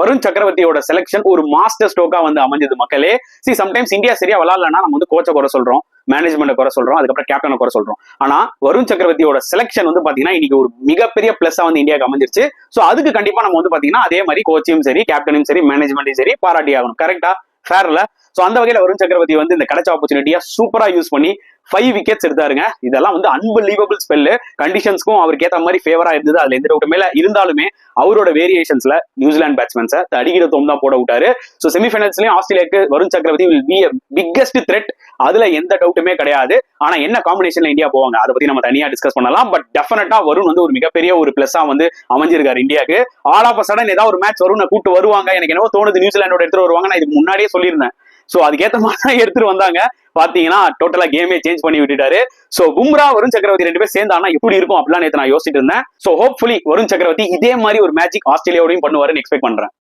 வருண் சக்கரவர்த்தியோட செலக்ஷன் ஒரு மாஸ்டர் ஸ்ட்ரோக்கா வந்து அமைஞ்சது மக்களே. சம்டைம்ஸ் இந்தியா சரியா விளாட்லன்னா நம்ம வந்து கோச்சை குறை சொல்றோம், மேனேஜ்மெண்ட் குறை சொல்றோம், அதுக்கப்புறம் கேப்டனை குறை சொல்றோம். ஆனா வருண் சக்கரவர்த்தியோட செலக்ஷன் வந்து பாத்தீங்கன்னா இன்னைக்கு ஒரு மிகப்பெரிய பிளஸ்ஸா வந்து இந்தியாவுக்கு அமைஞ்சிருச்சு. சோ அதுக்கு கண்டிப்பா நம்ம வந்து பாத்தீங்கன்னா அதே மாதிரி கோச்சையும் சரி, கேப்டனையும் சரி, மேனேஜ்மெண்ட்டையும் சரி பாராட்டி ஆகணும். கரெக்டா? ஃபேர்ல. சோ அந்த வகையில வருண் சக்கரவர்த்தி வந்து இந்த கிடைச்ச ஆப்பர்ச்சுனிட்டியா சூப்பரா யூஸ் பண்ணி 5 விக்கெட்ஸ் எடுத்தாருங்க. இதெல்லாம் வந்து அன்பிலீவபிள் ஸ்பெல்லு. கண்டிஷன்ஸ்க்கும் அவருக்கு ஏற்ற மாதிரி ஃபேவரா இருந்தது, அதுல எந்த டவுட்டுமே இல்ல. இருந்தாலுமே அவரோட வேரியேஷன்ஸ்ல நியூசிலாந்து பேட்ஸ்மேன்ஸை அடிக்கிற தோம் தான் போட விட்டாரு. ஸோ செமிஃபைனல்ஸ்லயும் ஆஸ்திரேலியாவுக்கு வருண் சக்கரவர்த்தி வில் பி பிக்கஸ்ட் த்ரெட், அதுல எந்த டவுட்டுமே கிடையாது. ஆனா என்ன காம்பினேஷன்ல இந்தியா போவாங்க அதை பத்தி நம்ம தனியா டிஸ்கஸ் பண்ணலாம். பட் டெஃபினட்டா வருண் வந்து ஒரு மிகப்பெரிய ஒரு பிளஸ்ஸா வந்து அமைஞ்சிருக்காரு இந்தியாவுக்கு. ஆல் ஆஃப் அ சடன் ஏதாவது ஒரு மேட்ச் வருணை கூட்டு வருவாங்க, எனக்கு என்னவோ தோணுது நியூசிலாண்டோட எடுத்துட்டு வருவாங்க. நான் இதுக்கு முன்னாடியே சொல்லியிருந்தேன். சோ அதுக்கேற்ற மாதிரி தான் எடுத்துட்டு வந்தாங்க. பாத்தீங்கன்னா டோட்டலா கேமே சேஞ்ச் பண்ணி விட்டுட்டாரு. சோ பும்ரா வருண் சக்கரவர்த்தி 2 பேர் சேர்ந்தானா எப்படி இருக்கும் அப்படிலாம் நேத்து நான் யோசிச்சுட்டு இருந்தேன். சோ ஹோப்ஃபுல்லி வருண் சக்கரவர்த்தி இதே மாதிரி ஒரு மேஜிக் ஆஸ்திரேலியாவோடையும் பண்ணுவாருன்னு எக்ஸ்பெக்ட் பண்றேன்.